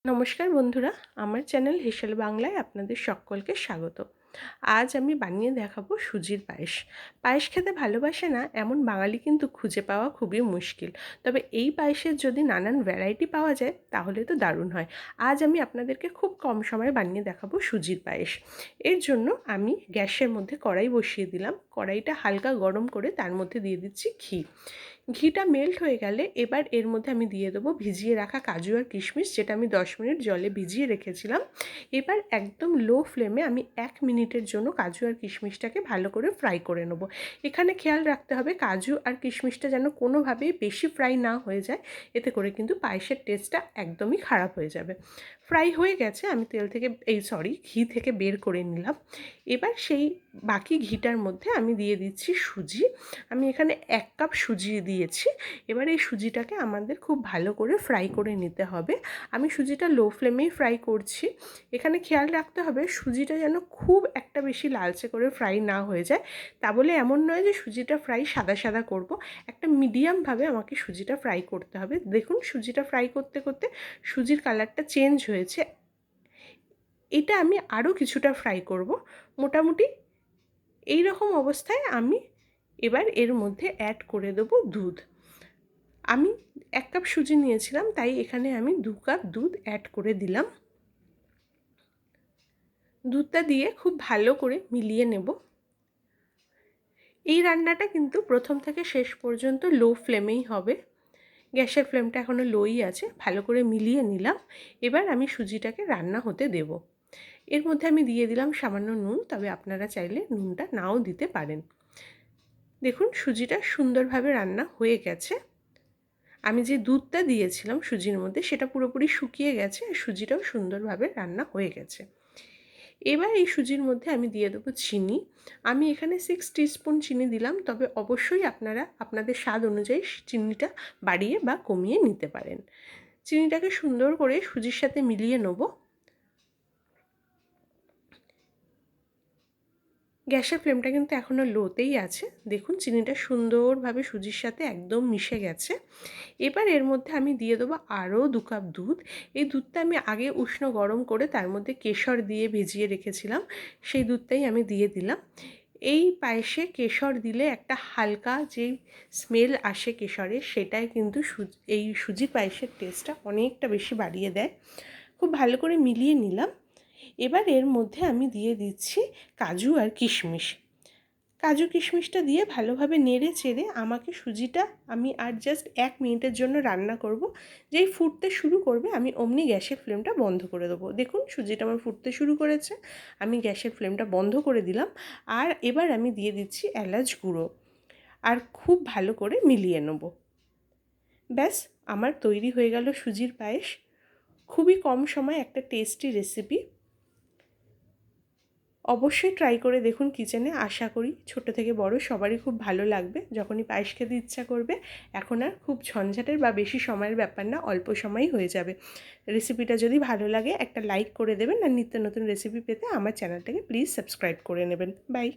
নমস্কার বন্ধুরা, আমার চ্যানেল হেসেল বাংলায় আপনাদের সকলকে স্বাগত। আজ আমি বানিয়ে দেখাবো সুজির পায়েস। পায়েস খেতে ভালোবাসে না এমন বাঙালি কিন্তু খুঁজে পাওয়া খুবই মুশকিল। তবে এই পায়েসের যদি নানান ভ্যারাইটি পাওয়া যায় তাহলে তো দারুণ হয়। আজ আমি আপনাদেরকে খুব কম সময়ে বানিয়ে দেখাবো সুজির পায়েস। এর জন্য আমি গ্যাসের মধ্যে কড়াই বসিয়ে দিলাম। কড়াইটা হালকা গরম করে তার মধ্যে দিয়ে দিচ্ছি ঘি। ঘিটা মেল্ট হয়ে গেলে এবার এর মধ্যে আমি দিয়ে দেবো ভিজিয়ে রাখা কাজু আর কিশমিশ, যেটা আমি 10 মিনিট জলে ভিজিয়ে রেখেছিলাম। এবার একদম লো ফ্লেমে আমি 1 মিনিটের জন্য কাজু আর কিশমিশটাকে ভালো করে ফ্রাই করে নেব। এখানে খেয়াল রাখতে হবে কাজু আর কিশমিশটা যেন কোনোভাবেই বেশি ফ্রাই না হয়ে যায়, এতে করে কিন্তু পায়েসের টেস্টটা একদমই খারাপ হয়ে যাবে। ফ্রাই হয়ে গেছে, আমি ঘি থেকে বের করে নিলাম। এবার সেই বাকি ঘিটার মধ্যে আমি দিয়ে দিচ্ছি সুজি। আমি এখানে 1 কাপ সুজি দিয়েছি। এবার এই সুজিটাকে আমাদের খুব ভালো করে ফ্রাই করে নিতে হবে। আমি সুজিটা লো ফ্লেমেই ফ্রাই করছি। এখানে খেয়াল রাখতে হবে সুজিটা যেন খুব একটা বেশি লালচে করে ফ্রাই না হয়ে যায়। তা বলে এমন নয় যে সুজিটা ফ্রাই সাদা সাদা করব, একটা মিডিয়ামভাবে আমাকে সুজিটা ফ্রাই করতে হবে। দেখুন সুজিটা ফ্রাই করতে করতে সুজির কালারটা চেঞ্জ হয়েছে। এটা আমি আরও কিছুটা ফ্রাই করব। মোটামুটি এই রকম অবস্থায় আমি এবার এর মধ্যে অ্যাড করে দেবো দুধ। আমি 1 কাপ সুজি নিয়েছিলাম, তাই এখানে আমি 2 কাপ দুধ অ্যাড করে দিলাম। দুধটা দিয়ে খুব ভালো করে মিলিয়ে নেব। এই রান্নাটা কিন্তু প্রথম থেকে শেষ পর্যন্ত লো ফ্লেমেই হবে। গ্যাসের ফ্লেমটা এখনও লোই আছে। ভালো করে মিলিয়ে নিলাম। এবার আমি সুজিটাকে রান্না হতে দেব। এর মধ্যে আমি দিয়ে দিলাম সামান্য নুন, তবে আপনারা চাইলে নুনটা নাও দিতে পারেন। দেখুন সুজিটা সুন্দরভাবে রান্না হয়ে গেছে। আমি যে দুধটা দিয়েছিলাম সুজির মধ্যে সেটা পুরোপুরি শুকিয়ে গেছে, আর সুজিটাও সুন্দরভাবে রান্না হয়ে গেছে। এবার এই সুজির মধ্যে আমি দিয়ে দেবো চিনি। আমি এখানে 6 টিস্পুন চিনি দিলাম, তবে অবশ্যই আপনারা আপনাদের স্বাদ অনুযায়ী চিনিটা বাড়িয়ে বা কমিয়ে নিতে পারেন। চিনিটাকে সুন্দর করে সুজির সাথে মিলিয়ে নেব। গ্যাসের ফ্লেমটা কিন্তু এখনও লোতেই আছে। দেখুন চিনিটা সুন্দরভাবে সুজির সাথে একদম মিশে গেছে। এবার এর মধ্যে আমি দিয়ে দেবো আরও 2 কাপ দুধ। এই দুধটা আমি আগে উষ্ণ গরম করে তার মধ্যে কেশর দিয়ে ভিজিয়ে রেখেছিলাম, সেই দুধটাই আমি দিয়ে দিলাম। এই পায়েসে কেশর দিলে একটা হালকা যে স্মেল আসে কেশরের, সেটাই কিন্তু এই সুজি পায়েসের টেস্টটা অনেকটা বেশি বাড়িয়ে দেয়। খুব ভালো করে মিলিয়ে নিলাম। এবার এর মধ্যে আমি দিয়ে দিচ্ছি কাজু আর কিশমিশ। কাজু কিশমিশটা দিয়ে ভালোভাবে নেড়ে চেড়ে আমাকে সুজিটা আমি আর জাস্ট 1 মিনিটের জন্য রান্না করব। যেই ফুটতে শুরু করবে আমি অমনি গ্যাসের ফ্লেমটা বন্ধ করে দেবো। দেখুন সুজিটা আমার ফুটতে শুরু করেছে, আমি গ্যাসের ফ্লেমটা বন্ধ করে দিলাম। আর এবার আমি দিয়ে দিচ্ছি এলাচ গুঁড়ো, আর খুব ভালো করে মিলিয়ে নেব। ব্যাস, আমার তৈরি হয়ে গেল সুজির পায়েস। খুবই কম সময় একটা টেস্টি রেসিপি। অবশ্যই ট্রাই করে দেখুন কিচেনে। আশা করি ছোট থেকে বড় সবারই খুব ভালো লাগবে। যখনই পায়েস খেতে ইচ্ছা করবে, এখন আর খুব ঝঞ্ঝাটের বা বেশি সময়ের ব্যাপার না, অল্প সময়ই হয়ে যাবে। রেসিপিটা যদি ভালো লাগে একটা লাইক করে দেবেন, আর নিত্য নতুন রেসিপি পেতে আমার চ্যানেলটাকে প্লিজ সাবস্ক্রাইব করে নেবেন। বাই।